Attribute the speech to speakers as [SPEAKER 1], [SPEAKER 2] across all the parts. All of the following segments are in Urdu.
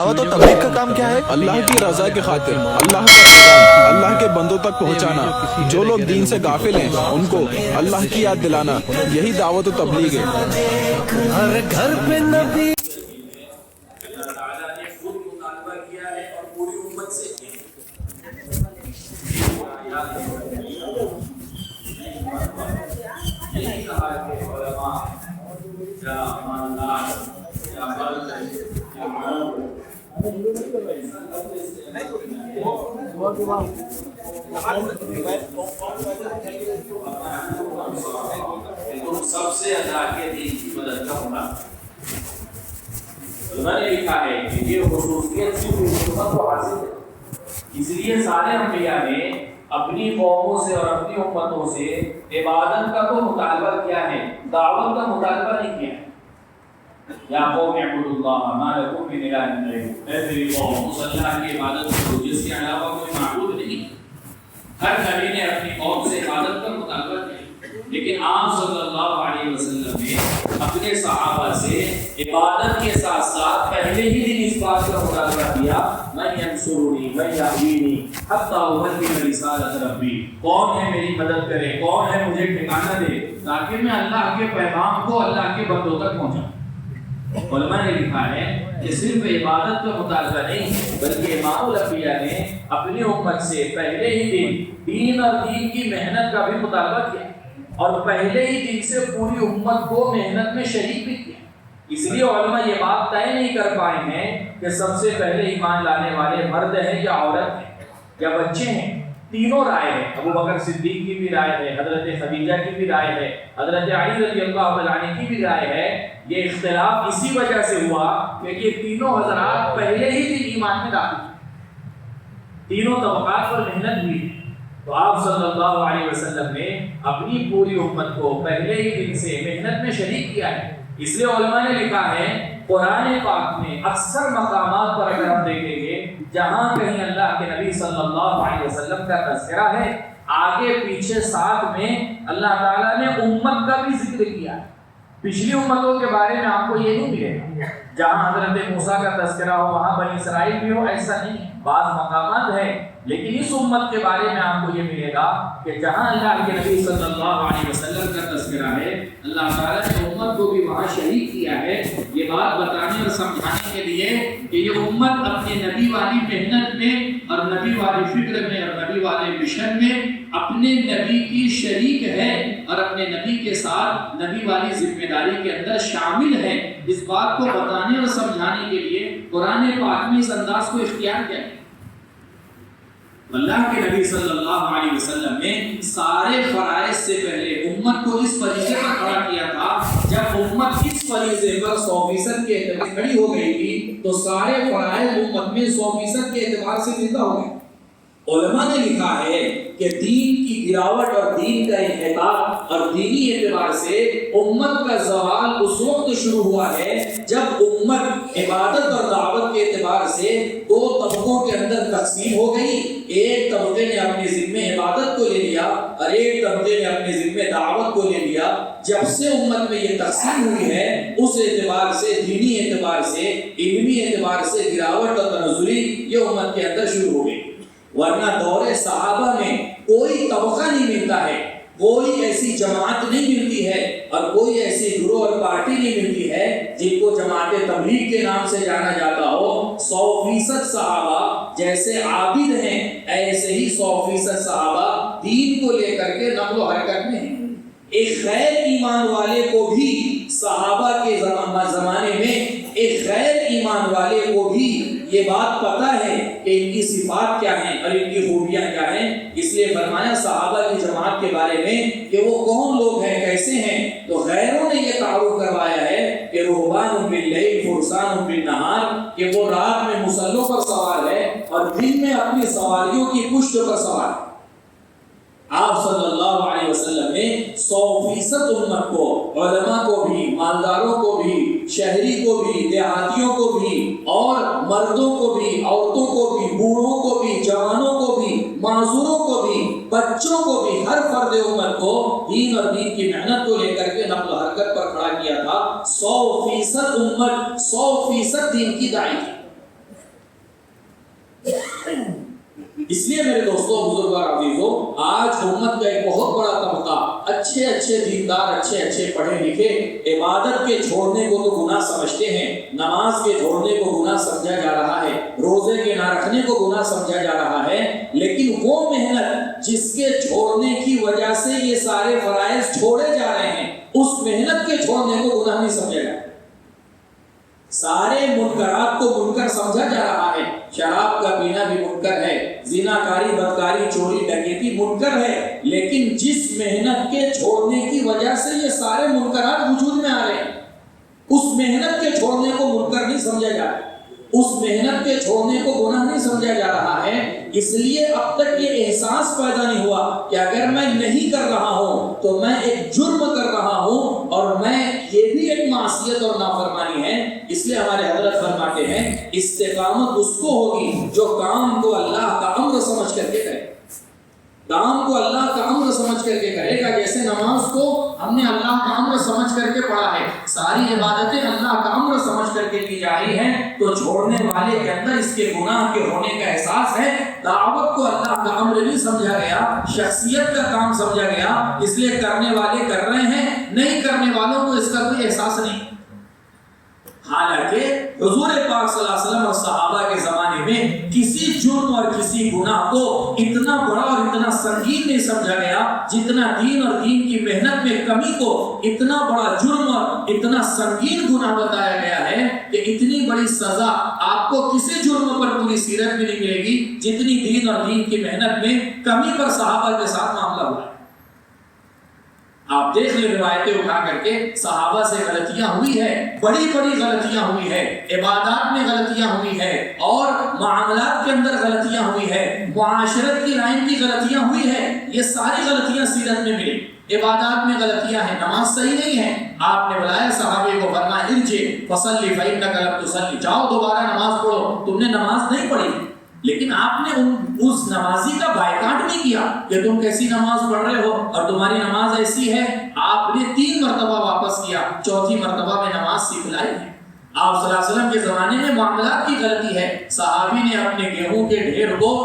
[SPEAKER 1] تو تبلیغ کا کام کیا ہے؟
[SPEAKER 2] اللہ کی رضا کی خاطر اللہ کا پیغام اللہ کے بندوں تک پہنچانا، جو لوگ دین سے غافل ہیں ان کو اللہ کی یاد دلانا، یہی دعوت و تبلیغ ہے۔
[SPEAKER 1] ہر گھر پہ نبی
[SPEAKER 3] اللہ تعالیٰ نے خود مطالبہ کیا ہے اور پوری امت سے کیا یہی کہا کہ علماء یا ایماندار یا مرد یا مرد تم سب سے اللہ کے دین کی مدد کا ہونا۔ انہوں نے لکھا ہے کہ یہ خصوصیت صرف امت کو حاصل ہے، اس لیے سارے انبیاء نے اپنی قوموں سے اور اپنی امتوں سے عبادت کا تو مطالبہ کیا ہے، دعوت کا مطالبہ نہیں کیا ہے۔ یا قوم اعبدوا اللہ ما لکم من الہ غیرہ، اے میری قوم اس اللہ کی عبادت کرو جس کے علاوہ کوئی معبود نہیں۔ ہر نبی نے اپنی قوم سے عبادت کا مطالبہ کیا، لیکن آپ صلی اللہ علیہ وسلم نے اپنے صحابہ سے عبادت کے ساتھ ساتھ پہلے ہی دن اس بات کا مطالبہ کیا، من ینصرنی من یهدینی حتی ابلغ رسالۃ ربی، کون ہے میری مدد کرے، کون ہے مجھے ٹھکانہ دے تاکہ میں اللہ کے پیغام کو اللہ کے بندوں تک پہنچاؤں۔ علماء نے لکھا ہے کہ صرف عبادت کا مطالبہ نہیں بلکہ امام الانبیاء نے اپنی امت سے پہلے ہی دن دین اور دین کی محنت کا بھی مطالبہ کیا اور پہلے ہی دن سے پوری امت کو محنت میں شریک بھی کیا۔ اس لیے علماء یہ بات طے نہیں کر پائے ہیں کہ سب سے پہلے ایمان لانے والے مرد ہیں یا عورت ہیں یا بچے ہیں، تینوں رائے ہیں۔ ابو بکر صدیق کی بھی رائے ہے، حضرت خدیجہ کی بھی رائے ہے، حضرت علی رضی اللہ عنہ کی بھی رائے ہے۔ یہ اختلاف اسی وجہ سے ہوا کہ یہ تینوں حضرات پہلے ہی دن ایمان میں داخل ہوئے، تینوں طبقات پر محنت ہوئی۔ تو آپ صلی اللہ علیہ وسلم نے اپنی پوری امت کو پہلے ہی دن سے محنت میں شریک کیا ہے۔ اس لیے علماء نے لکھا ہے قرآن پاک میں اکثر مقامات پر اگر ہم دیکھیں گے جہاں کہیں اللہ کے نبی صلی اللہ علیہ وسلم کا تذکرہ ہے، آگے پیچھے ساتھ میں اللہ تعالیٰ نے امت کا بھی ذکر کیا ہے۔ پچھلی امتوں کے بارے میں آپ کو یہ نہیں ملے گا جہاں حضرت موسیٰ کا تذکرہ ہو وہاں بنی اسرائیل بھی ہو، ایسا نہیں۔ بعض مقامات ہیں لیکن اس امت کے بارے میں آپ کو یہ ملے گا کہ جہاں اللہ کے نبی صلی اللہ علیہ وسلم کا تذکرہ ہے، اللہ تعالیٰ نے امت کو بھی وہاں شریک کیا ہے، یہ بات بتانے اور سمجھانے کے لیے کہ یہ امت اپنے نبی والی محنت میں اور نبی والی فکر میں اور نبی والے مشن میں اپنے نبی کی شریک ہے اور اپنے نبی کے ساتھ نبی والی ذمہ داری کے اندر شامل ہے۔ اس بات کو بتانے اور سمجھانے کے لیے قرآن پاک میں اس انداز کو اختیار کیا ہے۔ اللہ کے نبی صلی اللہ علیہ وسلم نے سارے فرائض سے پہلے امت کو اس فریضے پر کھڑا کیا تھا۔ جب امت اس فریضے پر 100% کے اعتبار سے کھڑی ہو گئی تھی تو سارے فرائض امت میں 100% کے اعتبار سے زندہ ہو گئے۔ علماء نے لکھا ہے کہ دین کی گراوٹ اور دین کا انحطاط اور دینی اعتبار سے امت کا زوال اس وقت شروع ہوا ہے جب امت عبادت اور دعوت کے اعتبار سے دو طبقوں کے اندر تقسیم ہو گئی۔ ایک طبقے نے اپنے ذمے عبادت کو لے لیا اور ایک طبقے نے اپنے ذمے دعوت کو لے لیا۔ جب سے امت میں یہ تقسیم ہوئی ہے اس اعتبار سے دینی اعتبار سے علمی اعتبار سے گراوٹ اور تنزلی یہ امت کے اندر شروع ہو گئی، ورنہ دور صحابہ میں کوئی طبقہ نہیں ملتا ہے، کوئی ایسی جماعت نہیں ملتی ہے اور کوئی ایسی گروہ اور پارٹی نہیں ملتی ہے جن کو جماعت تبلیغ کے نام سے جانا جاتا ہو۔ 100% صحابہ جیسے عابد ہیں ایسے ہی 100% صحابہ دین کو لے کر کے نقل و حرکت میں ہیں۔ ایک غیر ایمان والے کو بھی صحابہ کے زمانے میں ایک غیر ایمان والے کو بھی یہ بات پتہ ہے کہ ان کی صفات کیا ہیں اور ان کی خوبیاں کیا ہیں۔ اس لیے فرمایا صحابہ کی جماعت کے بارے میں کہ وہ کون لوگ ہیں، کیسے ہیں، تو غیروں نے یہ تعارف کروایا ہے کہ رہبان باللیل فرسان بالنہار، کہ وہ رات میں مسلوں پر سوار ہے اور دن میں اپنی سواریوں کی پشت پر سوار ہے۔ آپ صلی اللہ علیہ وسلم نے 100% امت کو، علماء کو بھی، مالداروں کو بھی، شہری کو بھی، دیہاتیوں کو بھی اور مردوں کو بھی، عورتوں کو بھی، بوڑھوں کو بھی، جوانوں کو بھی، معذوروں کو بھی، بچوں کو بھی، ہر فرد امت کو دین اور دین کی محنت کو لے کر کے نقل و حرکت پر کھڑا کیا تھا۔ 100% امت 100% دین کی داعی تھی۔ اس لیے میرے دوستوں بزرگوں اور عزیزوں، آج امت کا ایک بہت بڑا طبقہ اچھے دیندار، اچھے پڑھے لکھے عبادت کے چھوڑنے کو تو گناہ سمجھتے ہیں، نماز کے چھوڑنے کو گناہ سمجھا جا رہا ہے، روزے کے نہ رکھنے کو گناہ سمجھا جا رہا ہے، لیکن وہ محنت جس کے چھوڑنے کی وجہ سے یہ سارے فرائض چھوڑے جا رہے ہیں، اس محنت کے چھوڑنے کو گناہ نہیں سمجھا جاتا۔ سارے منکرات کو منکر سمجھا جا رہا ہے، شراب کا پینا بھی منکر ہے، زنا کاری، بدکاری، چوری، ڈکیتی منکر ہے، لیکن جس محنت کے چھوڑنے کی وجہ سے یہ سارے منکرات وجود میں آ رہے ہیں، اس محنت کے چھوڑنے کو منکر نہیں سمجھا جا رہا، اس محنت کے چھوڑنے کو گناہ نہیں سمجھا جا رہا ہے۔ اس لیے اب تک یہ احساس پیدا نہیں ہوا کہ اگر میں نہیں کر رہا ہوں تو میں ایک جرم کر رہا ہوں اور میں یہ بھی ایک معصیت اور نافرمانی ہے۔ اس لیے ہمارے حضرت فرماتے ہیں استقامت اس کو ہوگی جو کام کو اللہ کا امر سمجھ کر کے کرے، کام کو اللہ کا امر سمجھ کر کے کرے گا۔ جیسے نماز کو ہم نے اللہ کا امر سمجھ کر کے پڑھا ہے، ساری عبادتیں اللہ کا امر سمجھ کر کے کی جا رہی ہیں، تو چھوڑنے والے کے اندر اس کے گناہ کے ہونے کا احساس ہے۔ دعوت کو اللہ کا امر نہیں سمجھا گیا، شخصیت کا کام سمجھا گیا، اس لیے کرنے والے کر رہے ہیں، نہیں کرنے والوں کو اس کا کوئی احساس نہیں۔ حالانکہ حضور پاک صلی اللہ علیہ وسلم اور صحابہ کے زمانے میں کسی جرم اور کسی گناہ کو اتنا بڑا اور اتنا سنگین نہیں سمجھا گیا جتنا دین اور دین کی محنت میں کمی کو اتنا بڑا جرم اور اتنا سنگین گناہ بتایا گیا ہے کہ اتنی بڑی سزا آپ کو کسی جرم پر پوری سیرت میں نہیں ملے گی جتنی دین اور دین کی محنت میں کمی پر صحابہ کے ساتھ معاملہ ہوا ہے۔ آپ دیکھ لیں روایتیں اٹھا کر کے، صحابہ سے غلطیاں ہوئی ہے، بڑی غلطیاں ہوئی ہے، عبادات میں غلطیاں ہوئی ہے، اور معاملات کے اندر غلطیاں ہوئی ہے، معاشرت کی لائن کی غلطیاں ہوئی ہے، یہ ساری غلطیاں سیرت میں ملی۔ عبادات میں غلطیاں ہیں، نماز صحیح نہیں ہے، آپ نے بلایا صحابے کو، فرمایا ارجع فصلی فإنک لم تصلی، جاؤ دوبارہ نماز پڑھو، تم نے نماز نہیں پڑھی۔ لیکن آپ نے اس نمازی کا بائیکاٹ نہیں کیا کہ تم کیسی نماز پڑھ رہے ہو اور تمہاری نماز ایسی ہے۔ آپ نے 3 مرتبہ واپس کیا، چوتھی مرتبہ میں نماز سکھلائی ہے۔ آپ صلی اللہ علیہ وسلم کے زمانے میں معاملات کی غلطی ہے، صحابی نے اپنے گیہوں کے ڈھیر کو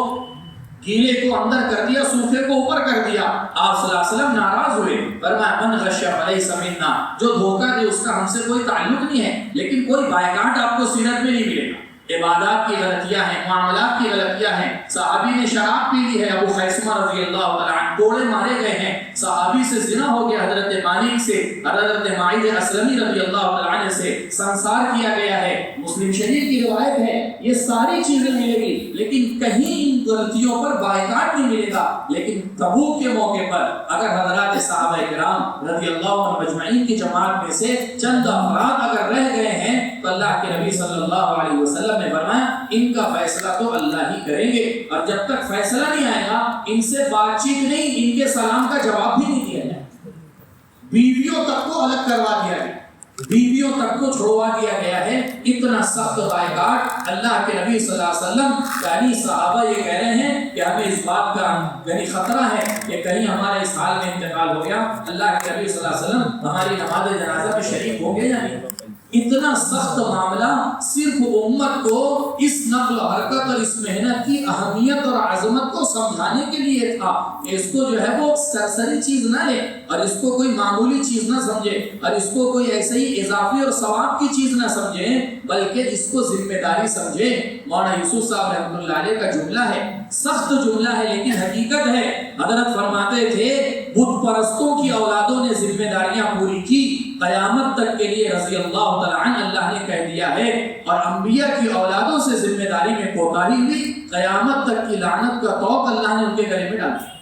[SPEAKER 3] گیلے کو اندر کر دیا، سوکھے کو اوپر کر دیا۔ آپ صلی اللہ علیہ وسلم ناراض ہوئے، فرمایا من غش فلیس منا، جو دھوکہ دے اس کا ہم سے کوئی تعلق نہیں ہے، لیکن کوئی بائیکاٹ آپ کو سیرت میں نہیں ملے گا۔ عبادات کی غلطیاں ہیں، معاملات کی غلطیاں ہیں۔ صحابی نے شراب پی لی ہے، ابو خیثمہ رضی اللہ تعالیٰ عنہ کوڑے مارے گئے ہیں، صحابی سے زنا ہو گیا، حضرت مالک سے، حضرت ماعز اسلمی رضی اللہ تعالیٰ عنہ سے سنسار کیا گیا ہے، مسلم شریف کی روایت ہے۔ یہ ساری چیزیں ملے گی، لیکن کہیں ان غلطیوں پر بائیکاٹ نہیں ملے گا۔ لیکن تبوک کے موقع پر اگر حضرات صحابہ کرام رضی اللہ عنہ مجمعین کی جماعت میں سے چند افراد اگر رہ گئے ہیں تو اللہ کے نبی صلی اللہ علیہ وسلم نے فرمایا ان کا فیصلہ تو اللہ ہی کریں گے، اور جب تک فیصلہ نہیں آئے گا ان سے بات چیت نہیں، ان کے سلام کا جواب بھی نہیں دیا جائے۔ بیویوں تک کو الگ کروا دیا گیا، بیویوں تک کو چھوڑوا دیا گیا ہے۔ اتنا سخت بائیکاٹ اللہ کے نبی صلی اللہ علیہ وسلم، یعنی صحابہ یہ کہہ رہے ہیں کہ ہمیں اس بات کا یعنی خطرہ ہے کہ کہیں ہمارا اس حال میں انتقال ہو گیا، اللہ کے نبی صلی اللہ علیہ وسلم ہماری نماز جنازہ میں شریک ہو گئے یا نہیں۔ اتنا سخت معاملہ صرف امت کو اس نقل و حرکت اور اس محنت کی اہمیت اور عظمت کو سمجھانے کے لیے تھا کہ اس کو جو ہے وہ سرسری چیز نہ لے اور اس کو کوئی معمولی چیز نہ سمجھے اور اس کو کوئی ایسے ہی اضافی اور ثواب کی چیز نہ سمجھے، بلکہ اس کو ذمہ داری سمجھے۔ مولانا یوسف صاحب رحمۃ اللہ علیہ کا جملہ ہے، سخت جملہ ہے لیکن حقیقت ہے۔ حضرت فرماتے تھے بت پرستوں کی اولادوں نے ذمہ داریاں پوری کی، قیامت تک کے لیے رضی اللہ تعالیٰ عنہ اللہ نے کہہ دیا ہے، اور انبیاء کی اولادوں سے ذمہ داری میں کوتاہی ہوئی، قیامت تک کی لعنت کا طوق اللہ نے ان کے گلے میں ڈالا۔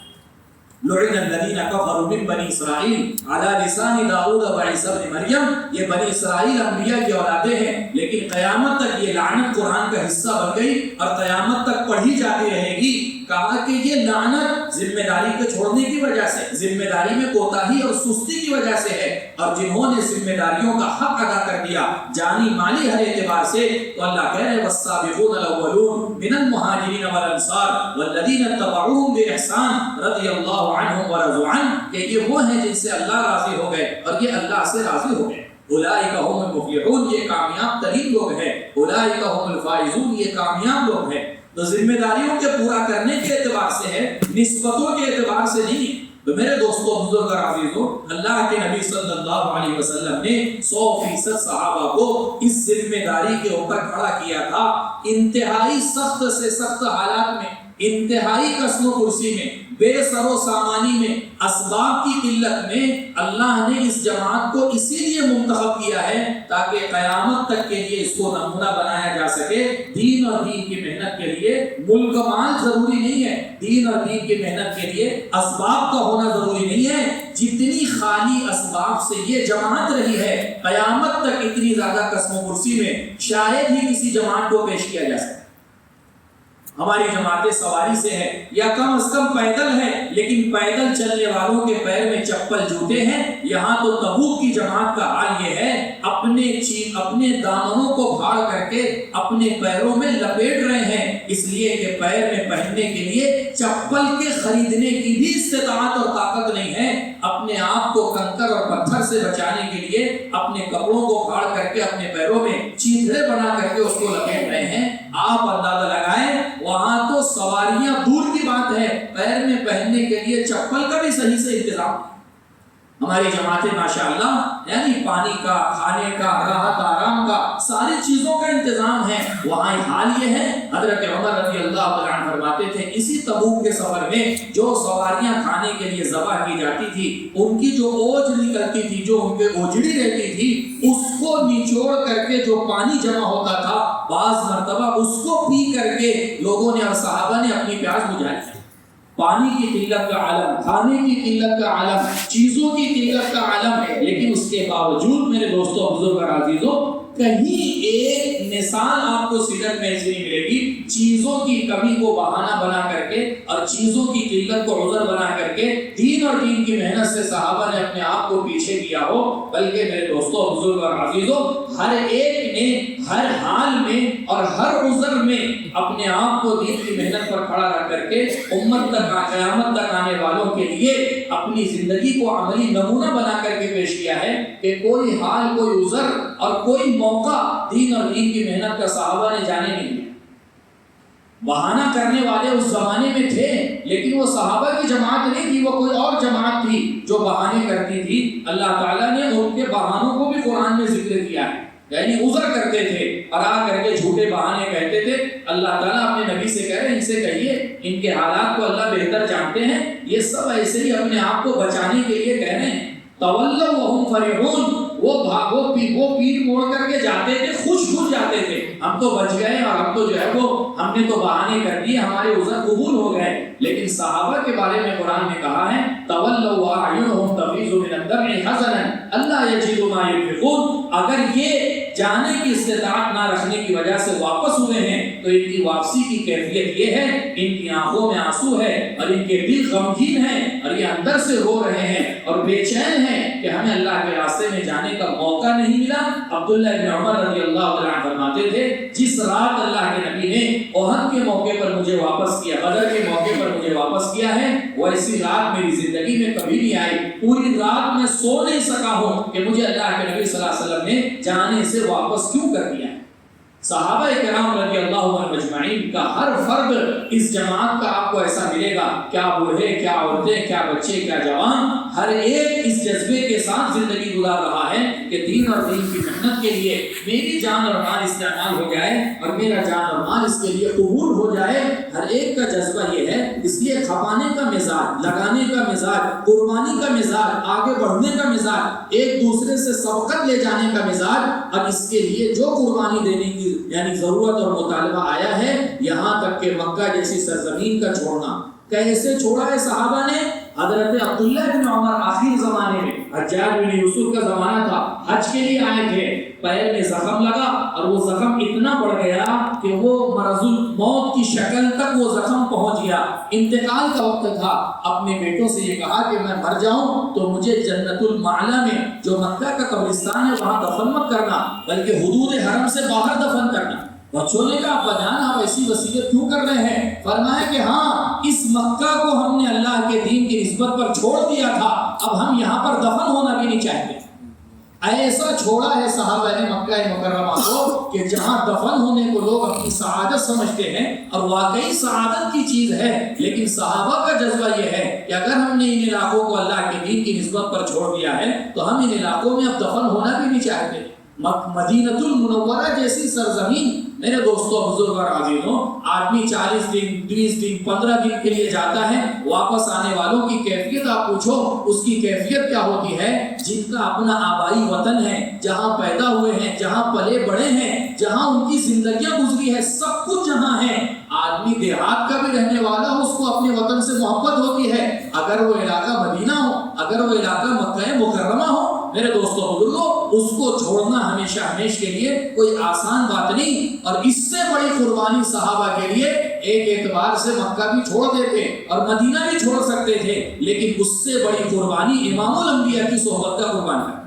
[SPEAKER 3] لعن الذین کفروا من بنی اسرائیل علی لسان داؤد و عیسی ابن مریم، یہ بنی اسرائیل انبیاء کی اولادیں ہیں، لیکن قیامت تک یہ لعنت قرآن کا حصہ بن گئی اور قیامت تک پڑھی جاتی رہے گی۔ کہا کہ یہ لعنت ذمہ داری کے چھوڑنے کی وجہ سے، ذمہ داری میں کوتاہی اور سستی کی وجہ سے ہے، اور جنہوں نے ذمہ داریوں کا حق ادا کر دیا جانی مالی ہر اعتبار سے، تو اللہ کہہ رہے والسابقون الاولون من المہاجرین والانصار والذین اتبعوہم باحسان رضی اللہ عنہم ورضوا عنہ، کہ یہ وہ ہیں جن سے اللہ راضی ہو گئے اور یہ اللہ سے راضی ہو گئے۔ اولئک هم المفلحون، یہ کامیاب ترین لوگ ہیں۔ اولئک هم الفائزون، یہ کامیاب لوگ ہیں۔
[SPEAKER 4] تو ذمہ داریوں کے پورا کرنے کے اعتبار سے ہے، نسبتوں کے اعتبار سے نہیں۔ تو میرے دوستوں، بزرگ اور عزیزوں، اللہ کے نبی صلی اللہ علیہ وسلم نے 100% صحابہ کو اس ذمہ داری کے اوپر کھڑا کیا تھا۔ انتہائی سخت سے سخت حالات میں، انتہائی کسم و کرسی میں، بے سر و سامانی میں، اسباب کی قلت میں، اللہ نے اس جماعت کو اسی لیے منتخب کیا ہے تاکہ قیامت تک کے لیے اس کو نمونہ بنایا جا سکے۔ دین اور دین کی محنت کے لیے ملک مال ضروری نہیں ہے، دین اور دین کی محنت کے لیے اسباب کا ہونا ضروری نہیں ہے۔ جتنی خالی اسباب سے یہ جماعت رہی ہے، قیامت تک اتنی زیادہ قسم و کرسی میں شاید ہی کسی جماعت کو پیش کیا جا سکے۔ ہماری جماعتیں سواری سے ہیں یا کم از کم پیدل ہیں، لیکن پیدل چلنے والوں کے پیر میں چپل جوتے ہیں۔ یہاں تو تبوک کی جماعت کا حال یہ ہے، اپنے دامنوں کو بھاڑ کر کے اپنے پیروں میں لپیٹ رہے ہیں، اس لیے کہ پیر میں پہننے کے لیے چپل کے خریدنے کی بھی استطاعت اور طاقت نہیں ہے۔ اپنے آپ کو کنکر اور پتھر سے بچانے کے لیے اپنے کپڑوں کو پھاڑ کر کے اپنے پیروں میں چیتھڑے بنا کر کے اس کو لپیٹ رہے ہیں۔ آپ اندازہ لگائیں، وہاں تو سواریاں دور کی بات ہے، پیر میں پہننے کے لیے چپل کا بھی صحیح سے انتظام ہے۔ ہماری جماعتیں ماشاءاللہ یعنی پانی کا، کھانے کا، راحت آرام کا، ساری چیزوں کا انتظام ہے۔ وہاں حال یہ ہے، حضرت عمر رضی اللہ عنہ فرماتے تھے اسی تبوک کے سفر میں جو سواریاں کھانے کے لیے ذبح کی جاتی تھی، ان کی جو اوج نکلتی تھی، جو ان پہ اوجڑی رہتی تھی، اس کو نچوڑ کر کے جو پانی جمع ہوتا تھا، بعض مرتبہ اس کو پی کر کے لوگوں نے اور صحابہ نے اپنی پیاس بجھا لی۔ پانی کی قلت کا عالم، کھانے کی قلت کا عالم، چیزوں کی قلت کا عالم ہے، لیکن اس کے باوجود میرے دوستوں، بزرگ اور عزیزوں، کہیں ایک مثال آپ کو سیرت میں ایسی نہیں ملے گی چیزوں کی کمی کو بہانہ بنا کر کے اور چیزوں کی قلت کو عذر بنا کر کے دین اور دین کی محنت سے صحابہ نے اپنے آپ کو پیچھے کیا ہو، بلکہ میرے دوستوں، بزرگ اور عزیزوں، ہر ایک نے ہر حال میں اور ہر عذر میں اپنے آپ کو دین کی محنت پر کھڑا رکھ کر کے امت تک، قیامت تک آنے والوں کے لیے اپنی زندگی کو عملی نمونہ بنا کر کے پیش کیا ہے کہ کوئی حال، کوئی عذر اور کوئی موقع دین اور دین کی محنت کا صحابہ نے جانے نہیں دیا۔ بہانہ کرنے والے اس زمانے میں تھے، لیکن وہ صحابہ کی جماعت نہیں تھی، وہ کوئی اور جماعت تھی جو بہانے کرتی تھی۔ اللہ تعالیٰ نے ان کے بہانوں کو بھی قرآن میں ذکر کیا ہے، یعنی عذر کرتے تھے اور آ کر کے جھوٹے بہانے کہتے تھے۔ اللہ تعالیٰ اپنے نبی سے کہہ رہے ہیں، ان سے کہیے، ان کے حالات کو اللہ بہتر جانتے ہیں، یہ سب ایسے ہی اپنے آپ کو بچانے کے لیے کہہ رہے ہیں۔ تولوا وهم فرحون، وہ پیر موڑ کر کے جاتے تھے، خوش جاتے تھے، ہم تو بچ گئے اور ہم تو جو ہے وہ ہم نے تو بہانے کر دیے، ہمارے عذر قبول ہو گئے۔ لیکن صحابہ کے بارے میں قرآن نے کہا ہے تولوا واعینہم تفیض من الدمع حزنا الا یجدوا ما ينفقون، اگر یہ جانے کی استطاعت نہ رکھنے کی وجہ سے واپس ہوئے ہیں تو ان کی واپسی کی کیفیت یہ ہے، ان کی آنکھوں میں آنسو ہے اور ان کے دل غمگین ہیں اور یہ اندر سے رو رہے ہیں اور بے چین ہیں کہ ہمیں اللہ کے راستے میں جانے کا موقع نہیں ملا۔ عبداللہ بن عمر رضی اللہ عنہ فرماتے تھے، جس رات اللہ کے نبی نے احد کے موقع پر مجھے واپس کیا، بدر کے موقع پر مجھے واپس کیا ہے، وہ ایسی رات میری زندگی میں کبھی نہیں آئی۔ پوری رات میں سو نہیں سکا ہوں کہ مجھے اللہ کے نبی صلی اللہ علیہ وسلم نے جانے سے واپس کیوں کر دیا۔ صحابہ کرام رضی اللہ عنہ مجمعین کا ہر فرد اس جماعت کا آپ کو ایسا ملے گا، کیا بوڑھے، کیا عورتیں، کیا بچے، کیا جوان، ہر ایک اس جذبے کے ساتھ زندگی گزار رہا ہے کہ دین اور دین کی محنت کے لیے میری جان اور مال استعمال ہو جائے اور میرا جان اور مال اس کے لیے قبول ہو جائے۔ ہر ایک کا جذبہ یہ ہے، اس لیے کھپانے کا مزاج، لگانے کا مزاج، قربانی کا مزاج، آگے بڑھنے کا مزاج، ایک دوسرے سے سبقت لے جانے کا مزاج۔ اب اس کے لیے جو قربانی دینے کی یعنی ضرورت اور مطالبہ آیا ہے، یہاں تک کہ مکہ جیسی سرزمین کا چھوڑنا، کیسے چھوڑا ہے صحابہ نے؟ حضرت عبداللہ بن عمر آخری زمانے میں، حجاج بن یوسف کا زمانہ تھا، حج کے لیے آئے تھے، پیر میں زخم لگا اور وہ زخم اتنا بڑھ گیا کہ وہ مرض الموت کی شکل تک وہ زخم پہنچ گیا۔ انتقال کا وقت تھا، اپنے بیٹوں سے یہ کہا کہ میں مر جاؤں تو مجھے جنت المعلا میں جو مکہ کا قبرستان ہے وہاں دفن مت کرنا، بلکہ حدود حرم سے باہر دفن کرنا۔ بچوں نے کہا ابا جان آپ ایسی وصیت کیوں کر رہے ہیں؟ فرمایا کہ ہاں، اس مکہ کو ہم نے اللہ کے دین کی نسبت پر چھوڑ دیا تھا، اب ہم یہاں پر دفن ہونا بھی نہیں چاہتے۔ ایسا چھوڑا ہے صحابہ نے مکہ مکرمہ کو کہ جہاں دفن ہونے کو لوگ اپنی سعادت سمجھتے ہیں اور واقعی سعادت کی چیز ہے، لیکن صحابہ کا جذبہ یہ ہے کہ اگر ہم نے ان علاقوں کو اللہ کے دین کی نسبت پر چھوڑ دیا ہے تو ہم ان علاقوں میں اب دفن ہونا بھی نہیں چاہتے۔ مدینہ المنورہ جیسی سرزمین میرے دوستوں بزرگ اور عزیزوں، آدمی 40 دن 20 دن 15 دن کے لیے جاتا ہے، واپس آنے والوں کی کیفیت آپ پوچھو، اس کی کیفیت کیا ہوتی ہے؟ جن کا اپنا آبائی وطن ہے، جہاں پیدا ہوئے ہیں، جہاں پلے بڑے ہیں، جہاں ان کی زندگیاں گزری ہے، سب کچھ جہاں ہے۔ آدمی دیہات کا بھی رہنے والا ہو، اس کو اپنے وطن سے محبت ہوتی ہے، اگر وہ علاقہ مدینہ ہو، اگر وہ علاقہ مکہ مکرمہ ہو، میرے دوستوں بزرگوں، اس کو چھوڑنا ہمیشہ ہمیشہ کے لیے کوئی آسان بات نہیں۔ اور اس سے بڑی قربانی صحابہ کے لیے ایک اعتبار سے مکہ بھی چھوڑ دیتے اور مدینہ بھی چھوڑ سکتے تھے، لیکن اس سے بڑی قربانی امام الانبیاء کی صحبت کا قربان ہے،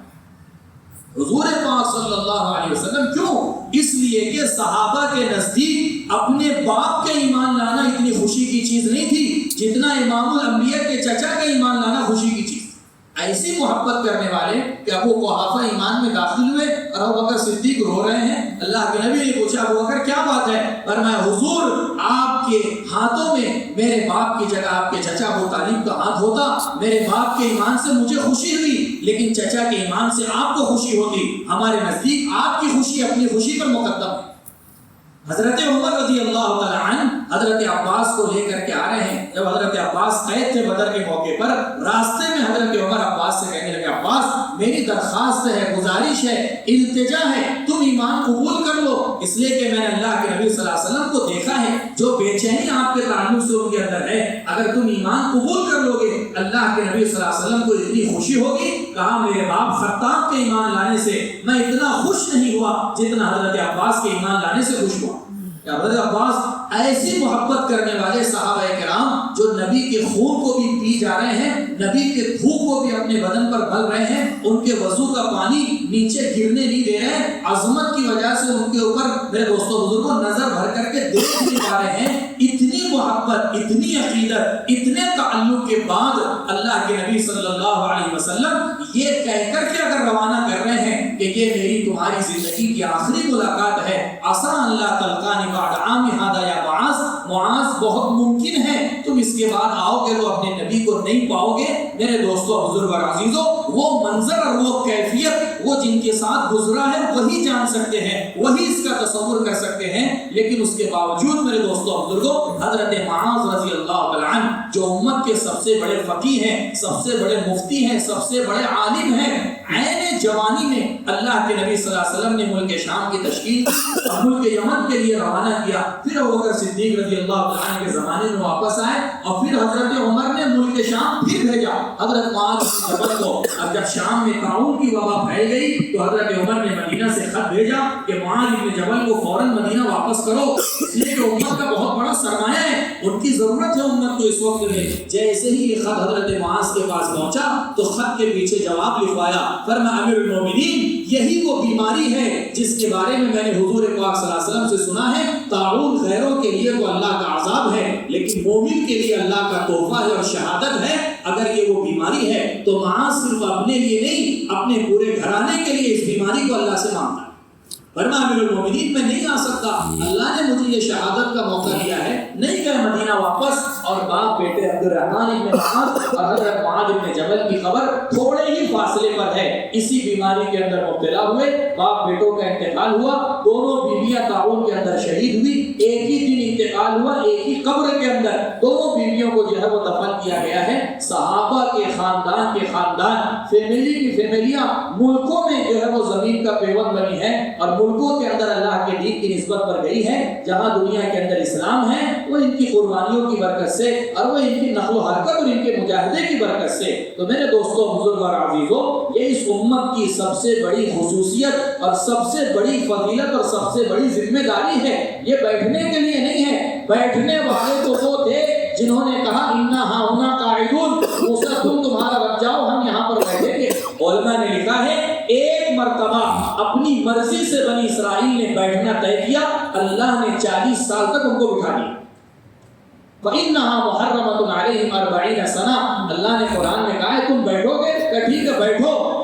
[SPEAKER 4] حضور پاک صلی اللہ علیہ وسلم۔ کیوں؟ اس لیے کہ صحابہ کے نزدیک اپنے باپ کا ایمان لانا اتنی خوشی کی چیز نہیں تھی جتنا امام الانبیاء کے چچا کا ایمان لانا خوشی کی چیز۔ ایسی محبت کرنے والے کہ ابو قحافہ ایمان میں داخل ہوئے اور ابو بکر صدیق رو رہے ہیں۔ اللہ کے نبی نے پوچھا ابو بکر کیا بات ہے؟ فرمایا حضور آپ کے ہاتھوں میں میرے باپ کی جگہ آپ کے چچا ابو طالب کا ہاتھ ہوتا، میرے باپ کے ایمان سے مجھے خوشی ہوئی، لیکن چچا کے ایمان سے آپ کو خوشی ہوتی۔ ہمارے نزدیک آپ کی خوشی اپنی خوشی پر مقدم ہے۔ حضرت عمر رضی اللہ تعالی عنہ حضرت عباس کو لے کر کے آ رہے ہیں۔ جب حضرت عباس قید تھے بدر کے موقع پر، راستے میں حضرت عمر عباس سے کہنے لگے عباس میری درخواست ہے، گزارش ہے، التجا ہے، تم ایمان قبول کر لو، اس لیے کہ میں نے اللہ کے نبی صلی اللہ علیہ وسلم کو دیکھا ہے، جو بے چینی آپ کے تعلق سے ان کے اندر ہے، اگر تم ایمان قبول کر لو گے اللہ کے نبی صلی اللہ علیہ وسلم کو اتنی خوشی ہوگی۔ کہا میرے باپ خطاب کے ایمان لانے سے میں اتنا خوش نہیں ہوا جتنا حضرت عباس کے ایمان لانے سے خوش ہوا۔ حضرت عباس ایسی محبت کرنے والے صحابہ کرام جو نبی کے خون کو بھی پی جا رہے ہیں، نبی کے تھوک کو بھی اپنے بدن پر بھر رہے ہیں، ان کے وضو کا پانی نیچے گرنے نہیں دے رہے ہیں، عظمت کی وجہ سے ان کے اوپر میرے دوستوں بزرگوں نظر بھر کر کے دیکھ نہیں پا رہے ہیں۔ اتنی محبت، اتنی عقیدت، اتنے تعلق کے بعد اللہ کے نبی صلی اللہ علیہ وسلم یہ کہہ کر کے اگر روانہ کر رہے ہیں کہ یہ میری تمہاری زندگی کی آخری ملاقات ہے، عسیٰ اللہ تلقانی بعد عام ھذا یا معاذ بہت ممکن ہے تم اس کے بعد آؤ گے تو اپنے نبی کو نہیں پاؤ گے۔ میرے دوستوں بزرگ اور عزیزوں، وہ منظر اور وہ کیفیت وہ جن کے ساتھ گزرا ہے وہی جان سکتے ہیں، وہی اس کا تصور کر سکتے ہیں، لیکن اس کے باوجود میرے دوستوں بزرگوں حضرت معاذ رضی اللہ تعالی عنہ جو امت کے سب سے بڑے فقیہ ہیں، سب سے بڑے مفتی ہیں، سب سے بڑے عالم ہیں، عین جوانی میں اللہ کے نبی صلی اللہ علیہ وسلم نے ملک شام کی تشکیل اور ملک یمن کے لیے روانہ کیا۔ پھر ابو بکر صدیق رضی اللہ تعالی عنہ کے زمانے میں واپس آئے اور پھر حضرت عمر نے ملک شام پھر بھیجا حضرت معاذ بن جبل کو۔ اب جب شام میں طاعون کی وبا پھیل گئی تو حضرت عمر نے مدینہ سے خط بھیجا کہ معاذ بن جبل کو فوراً مدینہ واپس کرو، اس لیے کہ امت کا بہت بڑا سرمایہ ہے، ان کی ضرورت ہے امت کو اس وقت میں۔ جیسے ہی یہ خط حضرت معاذ کے پاس پہنچا تو خط کے پیچھے جواب لکھوایا، فرمایا امیر المومنین یہی وہ بیماری ہے جس کے بارے میں نے حضور پاک صلی اللہ علیہ وسلم سے سنا ہے، طاعون غیروں کے لیے تو اللہ کا عذاب ہے لیکن مومن کے لیے اللہ کا تحفہ ہے اور شہادت ہے۔ اگر یہ وہ بیماری ہے تو معاذ صرف اپنے لیے نہیں اپنے پورے گھرانے کے لیے اس بیماری کو اللہ سے مانگتا ہے۔ فرمایا امیر المومنین میں نہیں آ سکتا، اللہ نے مجھے یہ شہادت کا موقع دیا ہے، نہیں گئے مدینہ واپس۔ اور باپ بیٹے عبد الرحمن ابن معاذ اور حضرت معاذ ابن جبل کی خبر تھوڑے ہی فاصلے پر ہے، اسی بیماری کے اندر مبتلا ہوئے، باپ بیٹوں کا انتقال ہوا، دونوں بیویاں طاعون کے اندر شہید ہوئی، ایک ہی دن انتقال ہوا، ایک ہی قبر کے اندر دونوں بیویوں کو جو ہے وہ دفن کیا گیا ہے۔ صحابہ کے خاندان فیملی کی فیملیاں ملکوں میں جو ہے وہ زمین کا پیوند بنی ہے اور ملکوں کے اندر اللہ کے دین کی نسبت پر گئی ہے۔ جہاں دنیا کے اندر اسلام ہے وہ ان کی قربانیوں کی برکت سے اور وہ ان کی نقل و حرکت اور ان کے مجاہدے کی برکت سے۔ تو میرے دوستوں بزرگ اور عزیزوں، یہ اس امت کی سب سے بڑی خصوصیت اور سب سے بڑی فضیلت اور سب سے بڑی ذمہ داری ہے۔ یہ بیٹھنے کے لیے نہیں ہے، بیٹھنے والے تو وہ تھے جنہوں نے کہا انا ہاہنا قاعدون، موسیٰ تم تمہارا رب جاؤ ہم یہاں پر بیٹھیں گے۔ علماء نے لکھا ہے ایک مرتبہ اپنی مرضی سے بنی اسرائیل نے بیٹھنا طے کیا، اللہ نے 40 سال تک ان کو بٹھا دیا۔ فَإِنَّهَا مُحَرَّمَةٌ عَلَيْهِمْ 40 سنہ، اللہ نے قرآن میں کہا ہے تم بیٹھو گے کہ ٹھیک ہے بیٹھو،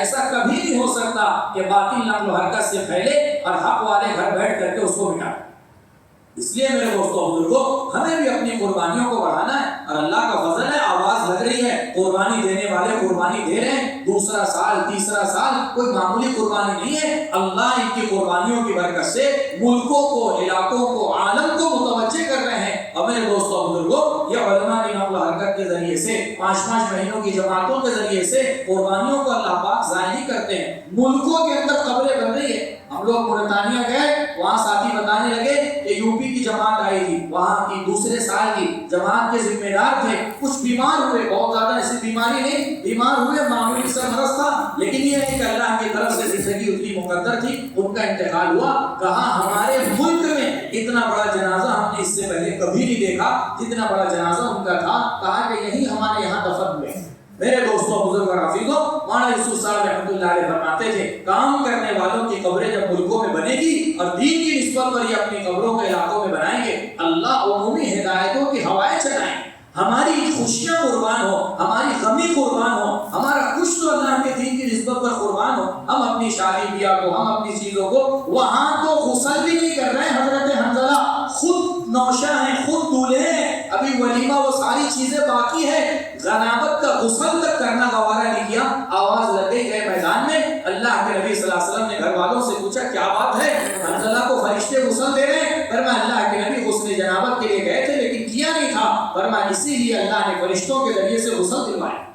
[SPEAKER 4] ایسا کبھی نہیں ہو سکتا کہ باطل نقل و حرکت سے پھیلے اور حق والے گھر بیٹھ کر کے اس کو مٹا. اس لیے میرے دوستوں بزرگوں ہمیں بھی اپنی قربانیوں کو بڑھانا ہے اور اللہ کا فضل ہے آواز لگ رہی ہے قربانی دینے والے قربانی دے رہے ہیں. دوسرا سال تیسرا سال کوئی معمولی قربانی نہیں ہے. اللہ ان کی قربانیوں کی برکت سے ملکوں کو علاقوں کو عالم کو متوجہ کر رہے ہیں. اور میرے دوستوں بزرگوں یہ علماء کی نقل و حرکت کے ذریعے سے 5 مہینوں کی جماعتوں کے ذریعے سے قربانیوں کو اللہ پاک ظاہری کرتے ہیں. ملکوں کے اندر قبریں بن رہی ہے. ہم لوگ مورٹانیہ گئے وہاں ساتھی بتانے لگے کہ یوپی کی جماعت آئی تھی وہاں کی دوسرے سال کی جماعت کے ذمہ دار تھے کچھ بیمار ہوئے بہت زیادہ ایسی بیماری نہیں بیمار ہوئے معمولی سا مرض تھا لیکن یہ ہے کہ اللہ کی طرف سے زندگی اتنی مقدر تھی ان کا انتقال ہوا. کہا ہمارے ملک میں اتنا بڑا جنازہ ہم نے اس سے پہلے کبھی نہیں دیکھا جتنا بڑا جنازہ ان کا تھا. کہا کہ یہی ہمارے یہاں دفن ہوئے. میرے دوستوں بزرگ اور حفیظوں مولانا یوسف صاحب رحمۃ اللہ علیہ فرماتے تھے کام کرنے والوں کی قبریں جب ملکوں میں بنے گی اور دین کی نسبت پر یہ اپنی قبروں کے علاقوں میں بنائیں گے اللہ عمومی ہدایتوں کی ہوائیں چلائیں. ہماری خوشیاں قربان ہو ہماری غمی قربان ہو ہمارا کچھ تو اللہ کے دین کی نسبت پر قربان ہو. ہم اپنی شادی بیاہ کو ہم اپنی چیزوں کو وہاں تو غسل بھی نہیں کر رہے ہیں. حضرت حنظلہ خود نوشہ ہیں خود دولہے ہیں ابھی ولیمہ وہ ساری چیزیں باقی ہے غنیمت کا غسل تک کرنا گوارا نہیں کیا. آواز لگ گئی گئے میدان میں اللہ کے نبی صلی اللہ علیہ وسلم نے گھر والوں سے پوچھا کیا بات ہے حنظلہ کو فرشتے غسل دے رہے ہیں. فرمایا اللہ کے نبی غسل جنابت کے لیے گئے تھے لیکن کیا نہیں تھا. فرمایا اسی لیے اللہ نے فرشتوں کے ذریعے سے غسل دلوایا.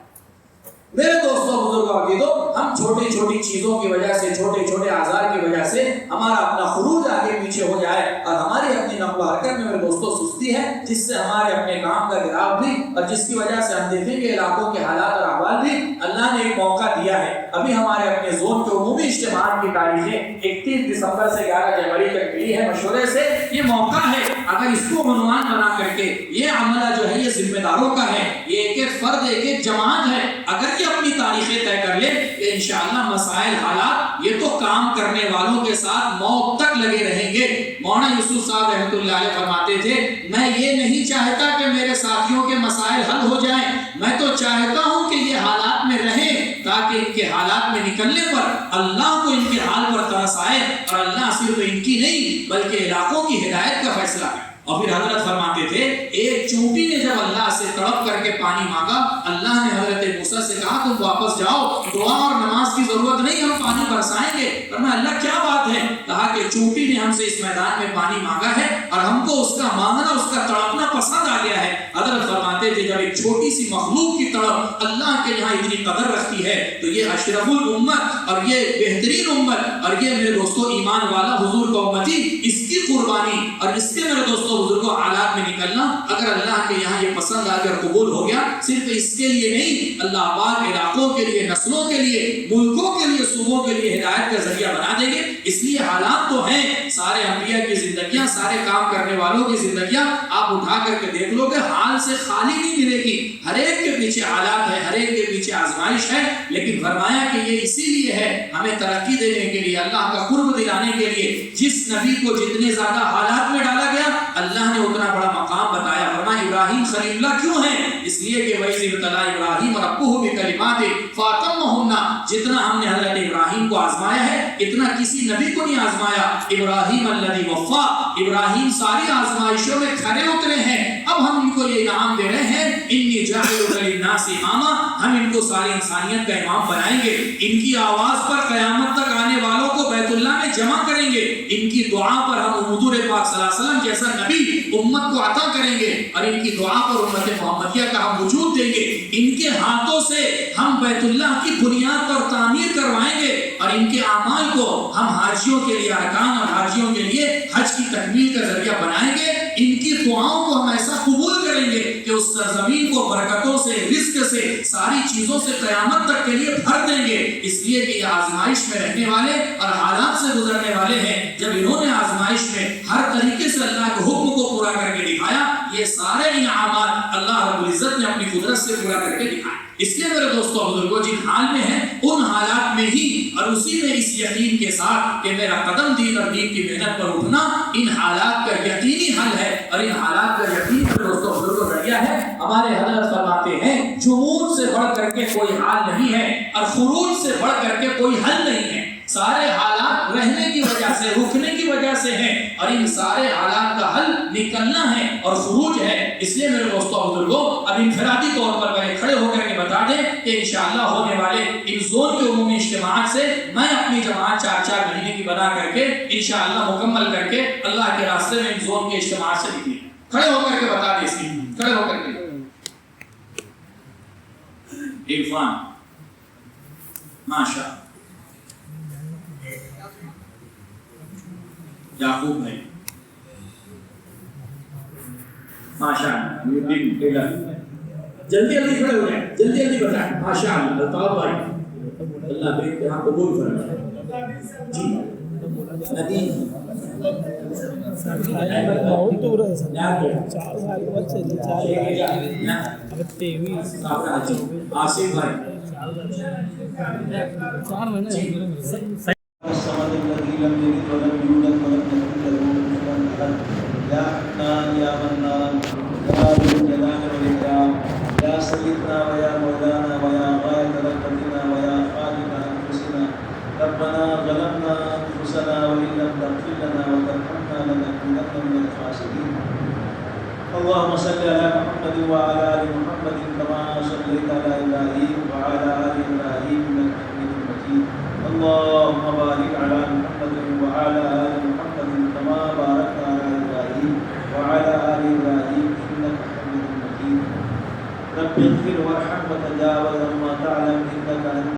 [SPEAKER 4] میرے دوستوں بزرگوں عزیزوں ہم چھوٹی چھوٹی چیزوں کی وجہ سے چھوٹے چھوٹے آزار کی وجہ سے ہمارا اپنا خروج آگے پیچھے ہو جائے اور ہماری اپنی نقل و حرکت میں میرے دوستوں سستی ہے جس سے ہمارے اپنے کام کا گراو بھی اور جس کی وجہ سے ہم دیکھیں گے علاقوں کے حالات اور احوال بھی اللہ نے ایک موقع دیا ہے. ابھی ہمارے اپنے زون کے عمومی اجتماعات کی تاریخیں 31 دسمبر سے 11 جنوری تک ملی ہے مشورے سے. یہ موقع ہے اگر اس کو عنوان بنا کر کے یہ عملہ جو ہے یہ ذمہ داروں کا ہے یہ ایک ایک فرد ایک ایک جماعت ہے اگر یہ اپنی تاریخیں طے کر لے کہ انشاءاللہ مسائل حالات یہ تو کام کرنے والوں کے ساتھ موت تک لگے رہیں گے. مولانا یوسف صاحب رحمۃ اللہ علیہ فرماتے تھے میں یہ نہیں چاہتا کہ میرے ساتھیوں کے مسائل حل ہو جائیں میں تو چاہتا ہوں کہ یہ حالات میں رہیں تاکہ ان کے حالات میں نکلنے پر اللہ کو ان کے حال پر ترس آئے اور اللہ صرف ان کی نہیں بلکہ علاقوں کی ہدایت کا فیصلہ کرے. اور پھر حضرت فرماتے تھے ایک چونٹی نے جب اللہ سے تڑپ کر کے پانی مانگا اللہ نے حضرت موسیٰ سے کہا تم واپس جاؤ دعا اور نماز کی ضرورت نہیں ہم پانی برسائیں گے. فرمایا اللہ کیا بات ہے. کہا کہ چونٹی نے ہم سے اس میدان میں پانی مانگا ہے اور ہم کو اس کا مانگنا اس کا تڑپنا پسند آ گیا ہے. حضرت فرماتے تھے جب ایک چھوٹی سی مخلوق کی تڑپ اللہ کے یہاں اتنی قدر رکھتی ہے تو یہ اشرف الامت اور یہ بہترین امت اور یہ میرے دوستوں ایمان والا حضور کا امتی اس کی قربانی اور اس کے میرے دوستوں بزرگوں حالات میں نکلنا اگر اللہ کے یہاں یہ پسند آ کر قبول ہو گیا صرف اس کے لیے نہیں اللہ پاک علاقوں کے لیے نسلوں کے لیے ملکوں کے لیے صوبوں کے لیے ہدایت کا ذریعہ بنا دیں گے. اس لیے حالات تو ہیں سارے انبیاء کی زندگیاں سارے کام کرنے والوں کی زندگیاں آپ اٹھا کر کے دیکھ لو گے حال سے خالی نہیں ملے گی. ہر ایک کے پیچھے حالات ہے ہر ایک کے پیچھے آزمائش ہے لیکن فرمایا کہ یہ اسی لیے ہے ہمیں ترقی دینے کے لیے اللہ کا قرب دلانے کے لیے. جس نبی کو جتنے زیادہ حالات میں ڈالا گیا اللہ نے اتنا بڑا مقام بتایا. فرمایا ابراہیم خلیل اللہ کیوں ہیں اس لیے کہ وَإِذِ ابْتَلَىٰ إِبْرَاهِيمَ رَبُّهُ بِكَلِمَاتٍ فَأَتَمَّهُنَّ جتنا ہم نے حضرت ابراہیم کو آزمایا ہے اتنا کسی نبی کو نہیں آزمایا. ابراہیم الذی وفا ابراہیم ساری آزمائشوں میں کھرے اترے ہیں. اب ہم ان کو یہ انعام دے رہے ہیں انی جاعلک للناس اماما ہم ان کو ساری انسانیت کا امام بنائیں گے. ان کی آواز پر قیامت تک آنے والوں کو بیت اللہ میں جمع کریں گے. ان کی دعا پر ہم حضور پاک صلی اللہ علیہ وسلم جیسا نبی امت کو عطا کریں گے اور ان کی دعا پر امت محمدیہ کا ہم وجود دیں گے. ان کے ہاتھوں سے ہم بیت اللہ کی بنیاد پر تعمیر کروائیں گے اور ان کے اعمال کو ہم حاجیوں کے لیے ارکان اور حاجیوں کے لیے حج کی تکمیل کا ذریعہ بنائیں گے. ان کی دعاؤں کو ہم ایسا قبول کریں گے کہ اس سرزمین کو برکتوں سے رزق سے ساری چیزوں سے قیامت تک کے لیے بھر دیں گے. اس لیے کہ یہ آزمائش میں رہنے والے اور حالات سے گزرنے والے ہیں. جب انہوں نے آزمائش میں ہر طریقے سے اللہ کے حکم کو پورا کر کے دکھایا یہ سارے انعامات اللہ رب العزت نے اپنی قدرت سے پورا کر کے دکھائے. اس لیے میرے دوستوں بزرگوں جن حال میں ہیں ان حالات میں ہی اور اسی میں اس یقین کے ساتھ کہ میرا قدم دین اور دین کی محنت پر اٹھنا ان حالات کا یقینی حل ہے اور ان حالات کا یقین میرے دوستوں بزرگوں ذریعہ ہے. ہمارے حضرت فرماتے ہیں جمود سے بڑھ کر کے کوئی حال نہیں ہے اور خروج سے بڑھ کر کے کوئی حل نہیں ہے. سارے حالات رہنے کی وجہ سے رکنے کی وجہ سے ہیں اور ان سارے حالات کا حل نکلنا ہے اور خروج ہے. اس لیے میرے دوستوں بزرگوں اب انفرادی طور پر پہلے کھڑے ہو کر کے بتا دیں کہ انشاءاللہ ہونے والے ان زون کے عمومی اجتماعات سے میں اپنی جماعت 4 مہینے کی بنا کر کے انشاءاللہ مکمل کر کے اللہ کے راستے میں ان زون کے اجتماعات سے نکلی. کھڑے ہو کر کے بتا دیں اس کی کھڑے ہو کر کے. عرفان ماشاء یعقوب بھائی ماشاءاللہ جلدی جلدی کھڑے ہو جائیں جلدی جلدی بتائیں ماشاءاللہ. الطاف بھائی اللہ بے یہاں قبول فرمائے. جی ندیم
[SPEAKER 5] بہت دور ہے سر 4 سال بعد چلی 4
[SPEAKER 4] آصف بھائی
[SPEAKER 5] 4 مہینے
[SPEAKER 6] الصمد الذي لم يلد ولم يولد ولم يكن له كفوا احد. يا حنان يا منان يا ذو الجلال والاكرام يا سيدنا ويا مولانا ويا غاية رغبتنا ويا خالق انفسنا ربنا ظلمنا انفسنا وان لم تغفر لنا وترحمنا لنكونن من الخاسرين. اللهم صل على محمد وعلى ال محمد كما صليت على ابراهيم وعلى ال ابراهيم انك حميد مجيد. اللهم بارك على محمد وعلى آل محمد كما باركت على إبراهيم وعلى آل إبراهيم إنك حميد مجيد. رب اغفر وارحم وتجاوز عما تعلم إنك أنت